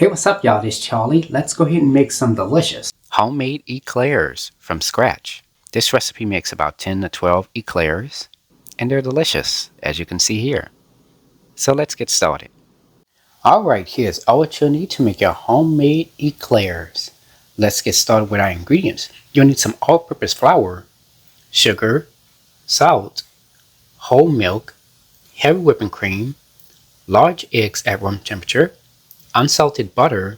Hey, what's up, y'all? This is Charlie. Let's go ahead and make some delicious homemade eclairs from scratch. This recipe makes about 10 to 12 eclairs, and they're delicious, as you can see here. So let's get started. Alright, here's all what you'll need to make your homemade eclairs. Let's get started with our ingredients. You'll need some all-purpose flour, sugar, salt, whole milk, heavy whipping cream, large eggs at room temperature, unsalted butter,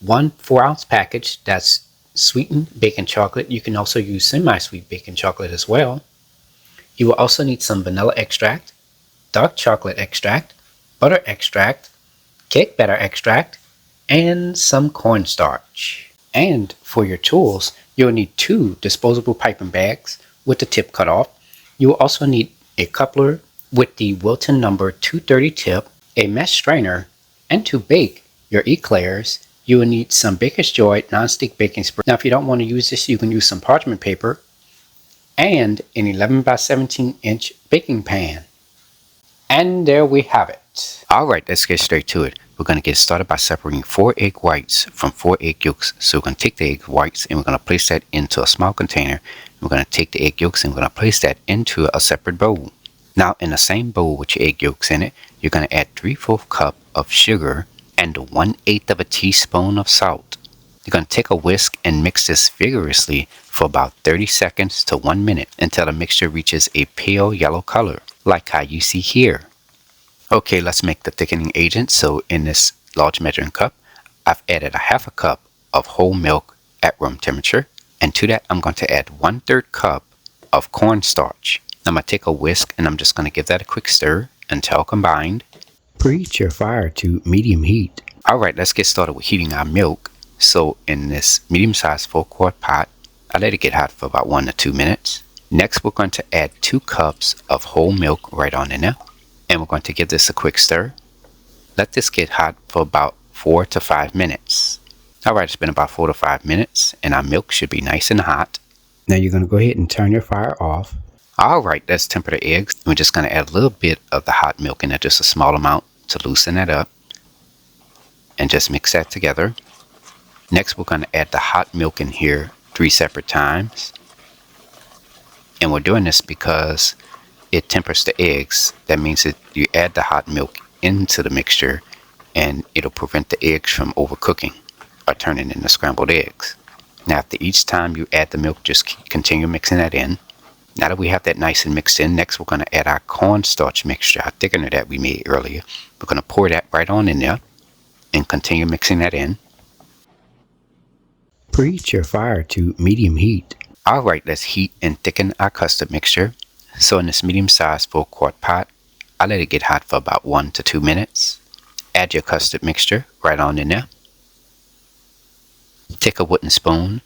1 4-ounce package that's sweetened baking chocolate. You can also use semi-sweet baking chocolate as well. You will also need some vanilla extract, dark chocolate extract, butter extract, cake batter extract, and some cornstarch. And for your tools, you'll need 2 disposable piping bags with the tip cut off. You will also need a coupler with the Wilton number 230 tip, a mesh strainer, and to bake your eclairs, you will need some Baker's Joy non-stick baking spray. Now, if you don't want to use this, you can use some parchment paper and an 11 by 17 inch baking pan. And there we have it. Alright, let's get straight to it. We're going to get started by separating 4 egg whites from 4 egg yolks. So we're going to take the egg whites and we're going to place that into a small container. We're going to take the egg yolks and we're going to place that into a separate bowl. Now, in the same bowl with your egg yolks in it, you're going to add 3/4 cup of sugar and 1/8 of a teaspoon of salt. You're going to take a whisk and mix this vigorously for about 30 seconds to 1 minute until the mixture reaches a pale yellow color, like how you see here. Okay, let's make the thickening agent. So in this large measuring cup, I've added 1/2 cup of whole milk at room temperature, and to that I'm going to add 1/3 cup of cornstarch. I'm going to take a whisk and I'm just going to give that a quick stir until combined. Preheat your fire to medium heat. Alright, let's get started with heating our milk. So in this medium-sized 4-quart pot, I let it get hot for about 1 to 2 minutes. Next, we're going to add 2 cups of whole milk right on in there. And we're going to give this a quick stir. Let this get hot for about 4 to 5 minutes. Alright, it's been about 4 to 5 minutes and our milk should be nice and hot. Now you're going to go ahead and turn your fire off. Alright, let's temper the eggs. We're just going to add a little bit of the hot milk in there, just a small amount to loosen that up. And just mix that together. Next, we're going to add the hot milk in here 3 separate times. And we're doing this because it tempers the eggs. That means that you add the hot milk into the mixture and it'll prevent the eggs from overcooking or turning into scrambled eggs. Now, after each time you add the milk, just continue mixing that in. Now that we have that nice and mixed in, next we're going to add our cornstarch mixture, our thickener that we made earlier. We're going to pour that right on in there and continue mixing that in. Preheat your fire to medium heat. Alright, let's heat and thicken our custard mixture. So in this medium-sized 4-quart pot, I let it get hot for about 1 to 2 minutes. Add your custard mixture right on in there. Take a wooden spoon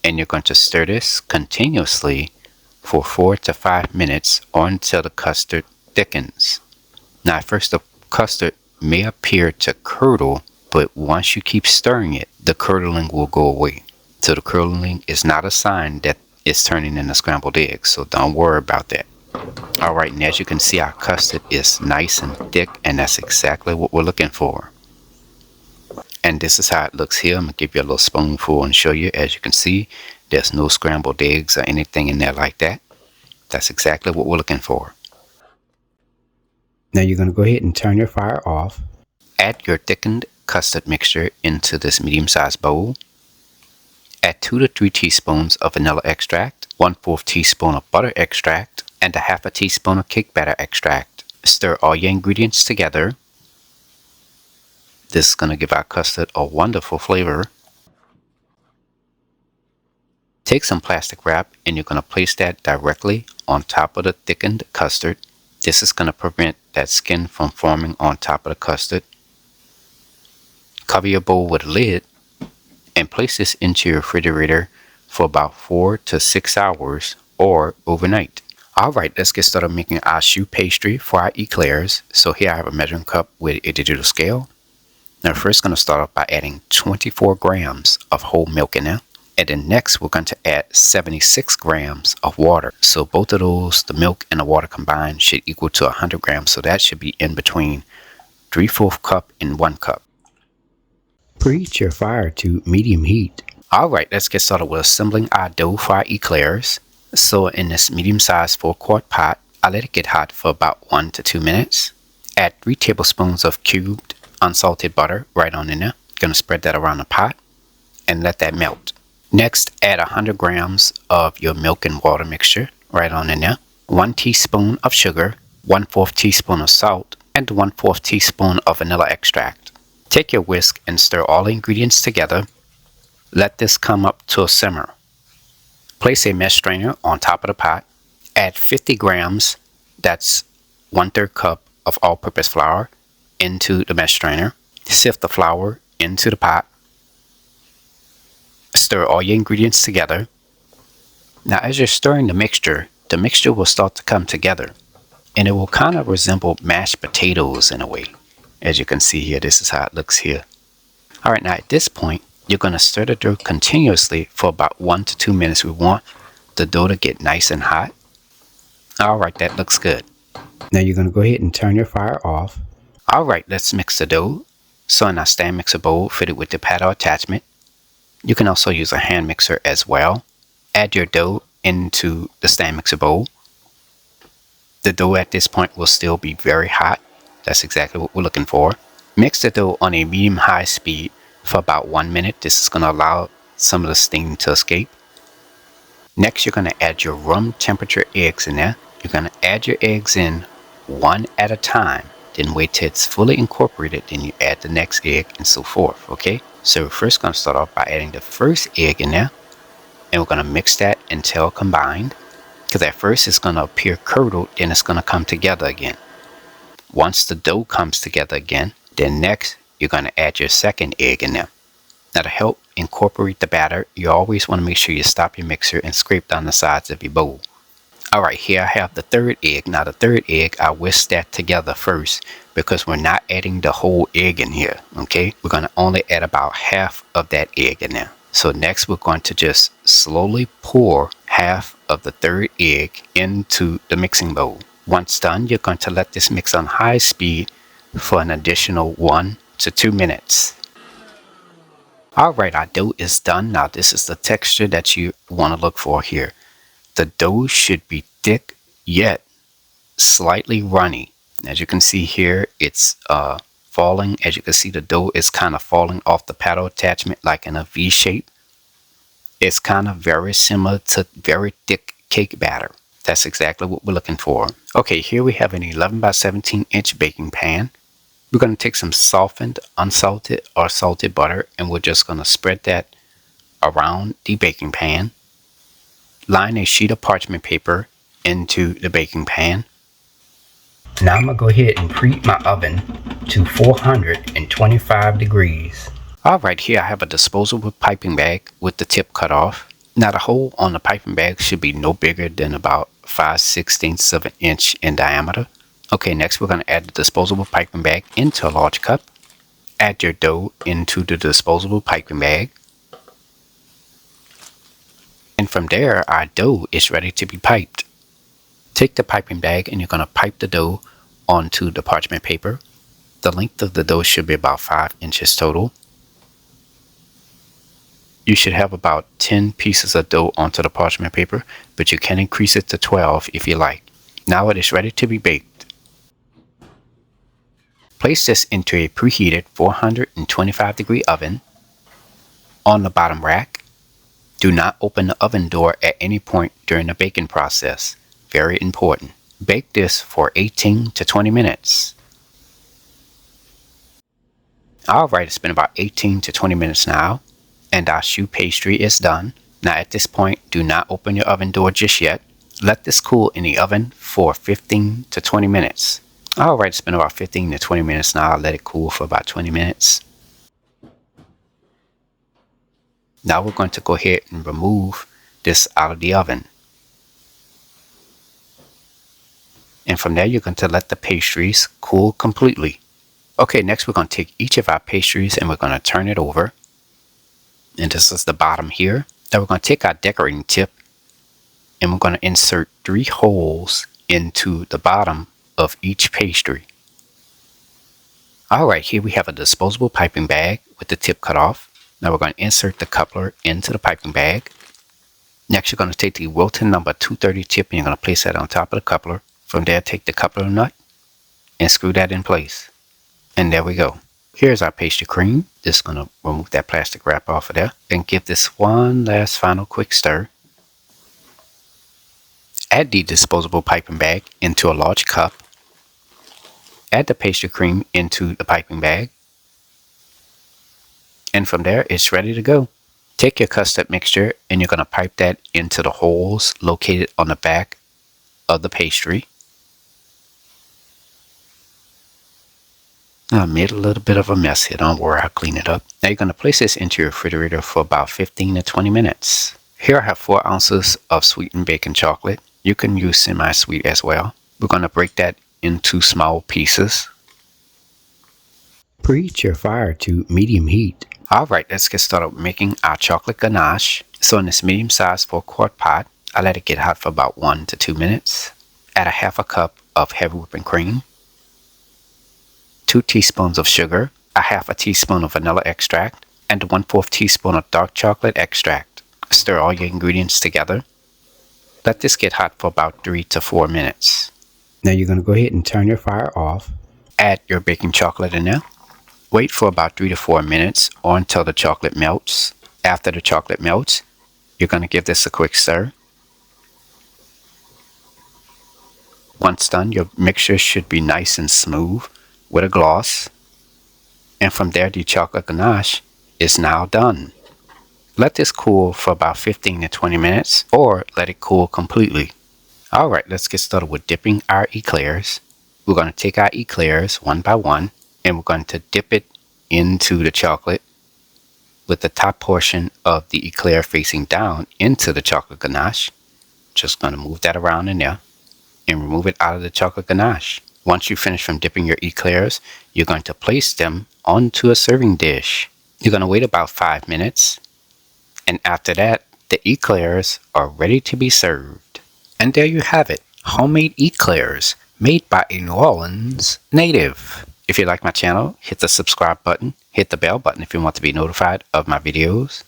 and you're going to stir this continuously for 4 to 5 minutes or until the custard thickens. Now, at first the custard may appear to curdle, but once you keep stirring it, the curdling will go away. So the curdling is not a sign that it's turning into scrambled eggs, so don't worry about that. Alright, and as you can see, our custard is nice and thick, and that's exactly what we're looking for. And this is how it looks here. I'm going to give you a little spoonful and show you. As you can see, there's no scrambled eggs or anything in there like that. That's exactly what we're looking for. Now you're going to go ahead and turn your fire off. Add your thickened custard mixture into this medium-sized bowl. Add 2 to 3 teaspoons of vanilla extract, 1/4 teaspoon of butter extract, and 1/2 teaspoon of cake batter extract. Stir all your ingredients together. This is going to give our custard a wonderful flavor. Take some plastic wrap and you're going to place that directly on top of the thickened custard. This is going to prevent that skin from forming on top of the custard. Cover your bowl with a lid and place this into your refrigerator for about 4 to 6 hours or overnight. Alright, let's get started making our choux pastry for our eclairs. So here I have a measuring cup with a digital scale. Now, first going to start off by adding 24 grams of whole milk in there. And then next we're going to add 76 grams of water. So both of those, the milk and the water combined, should equal to 100 grams. So that should be in between 3/4 cup and 1 cup. Preheat your fire to medium heat. Alright, let's get started with assembling our dough for our eclairs. So in this medium-sized 4-quart pot, I let it get hot for about 1 to 2 minutes. Add 3 tablespoons of cubed unsalted butter right on in there. Gonna spread that around the pot and let that melt. Next, add 100 grams of your milk and water mixture right on in there. 1 teaspoon of sugar, 1/4 teaspoon of salt, and 1/4 teaspoon of vanilla extract. Take your whisk and stir all the ingredients together. Let this come up to a simmer. Place a mesh strainer on top of the pot. Add 50 grams, that's 1/3 cup of all-purpose flour, into the mesh strainer. Sift the flour into the pot. Stir all your ingredients together. Now as you're stirring the mixture will start to come together, and it will kind of resemble mashed potatoes in a way. As you can see here, this is how it looks here. Alright, now at this point, you're going to stir the dough continuously for about 1 to 2 minutes. We want the dough to get nice and hot. Alright, that looks good. Now you're going to go ahead and turn your fire off. Alright, let's mix the dough. So in our stand mixer bowl fitted with the paddle attachment, you can also use a hand mixer as well. Add your dough into the stand mixer bowl. The dough at this point will still be very hot. That's exactly what we're looking for. Mix the dough on a medium-high speed for about 1 minute. This is going to allow some of the steam to escape. Next, you're going to add your room temperature eggs in there. You're going to add your eggs in one at a time. Then wait till it's fully incorporated. Then you add the next egg and so forth. Okay? So we're first going to start off by adding the first egg in there. And we're going to mix that until combined. Because at first it's going to appear curdled. Then it's going to come together again. Once the dough comes together again, then next you're going to add your second egg in there. Now to help incorporate the batter, you always want to make sure you stop your mixer and scrape down the sides of your bowl. Alright, here I have the third egg. Now the third egg, I whisk that together first because we're not adding the whole egg in here. Okay, we're going to only add about half of that egg in there. So next we're going to just slowly pour half of the third egg into the mixing bowl. Once done, you're going to let this mix on high speed for an additional 1 to 2 minutes. Alright, our dough is done. Now this is the texture that you want to look for here. The dough should be thick yet slightly runny. As you can see here, it's falling. As you can see, the dough is kind of falling off the paddle attachment like in a V shape. It's kind of very similar to very thick cake batter. That's exactly what we're looking for. Okay, here we have an 11 by 17 inch baking pan. We're going to take some softened, unsalted or salted butter, and we're just going to spread that around the baking pan. Line a sheet of parchment paper into the baking pan. Now I'm going to go ahead and preheat my oven to 425 degrees. Alright, here I have a disposable piping bag with the tip cut off. Now the hole on the piping bag should be no bigger than about 5/16 of an inch in diameter. Okay, next we're going to add the disposable piping bag into a large cup. Add your dough into the disposable piping bag. And from there, our dough is ready to be piped. Take the piping bag and you're going to pipe the dough onto the parchment paper. The length of the dough should be about 5 inches total. You should have about 10 pieces of dough onto the parchment paper, but you can increase it to 12 if you like. Now it is ready to be baked. Place this into a preheated 425 degree oven. On the bottom rack, do not open the oven door at any point during the baking process. Very important. Bake this for 18 to 20 minutes. Alright, it's been about 18 to 20 minutes now, and our choux pastry is done. Now at this point, do not open your oven door just yet. Let this cool in the oven for 15 to 20 minutes. Alright, it's been about 15 to 20 minutes now. I'll let it cool for about 20 minutes. Now we're going to go ahead and remove this out of the oven. And from there, you're going to let the pastries cool completely. Okay, next we're going to take each of our pastries and we're going to turn it over. And this is the bottom here. Now we're going to take our decorating tip and we're going to insert 3 holes into the bottom of each pastry. Alright, here we have a disposable piping bag with the tip cut off. Now we're going to insert the coupler into the piping bag. Next, you're going to take the Wilton number 230 tip and you're going to place that on top of the coupler. From there, take the coupler nut and screw that in place. And there we go. Here's our pastry cream. Just going to remove that plastic wrap off of there and give this one last final quick stir. Add the disposable piping bag into a large cup. Add the pastry cream into the piping bag. And from there, it's ready to go. Take your custard mixture and you're going to pipe that into the holes located on the back of the pastry. I made a little bit of a mess here. Don't worry, I'll clean it up. Now you're going to place this into your refrigerator for about 15 to 20 minutes. Here I have 4 ounces of sweetened baking chocolate. You can use semi-sweet as well. We're going to break that into small pieces. Preheat your fire to medium heat. Alright, let's get started making our chocolate ganache. So in this medium-sized 4-quart pot, I let it get hot for about 1 to 2 minutes. Add a half a cup of heavy whipping cream, 2 teaspoons of sugar, a half a teaspoon of vanilla extract, and 1/4 teaspoon of dark chocolate extract. Stir all your ingredients together. Let this get hot for about 3 to 4 minutes. Now you're going to go ahead and turn your fire off. Add your baking chocolate in there. Wait for about 3 to 4 minutes or until the chocolate melts. After the chocolate melts, you're going to give this a quick stir. Once done, your mixture should be nice and smooth with a gloss. And from there, the chocolate ganache is now done. Let this cool for about 15 to 20 minutes or let it cool completely. Alright, let's get started with dipping our eclairs. We're going to take our eclairs one by one and we're going to dip it into the chocolate with the top portion of the eclair facing down into the chocolate ganache. Just going to move that around in there and remove it out of the chocolate ganache. Once you finish from dipping your eclairs, you're going to place them onto a serving dish. You're going to wait about 5 minutes. And after that, the eclairs are ready to be served. And there you have it, homemade eclairs made by a New Orleans native. If you like my channel, hit the subscribe button, hit the bell button if you want to be notified of my videos.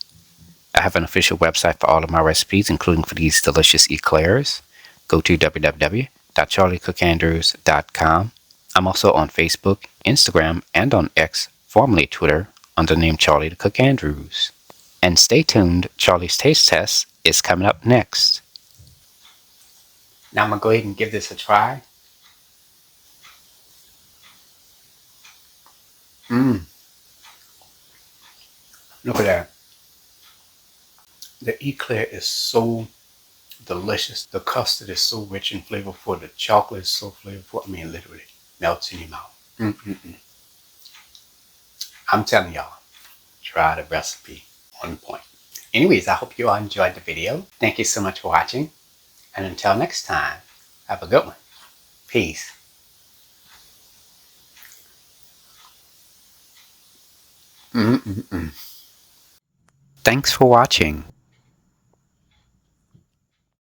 I have an official website for all of my recipes, including for these delicious eclairs. Go to www.charliethecookandrews.com. I'm also on Facebook, Instagram, and on X, formerly Twitter, under the name Charlie the Cook Andrews. And stay tuned, Charlie's Taste Test is coming up next. Now I'm going to go ahead and give this a try. Look at that. The eclair is so delicious. The custard is so rich and flavorful. The chocolate is so flavorful. I mean, literally melts in your mouth. I'm telling y'all, try the recipe on point. Anyways, I hope you all enjoyed the video. Thank you so much for watching. And until next time, have a good one. Peace. Thanks for watching.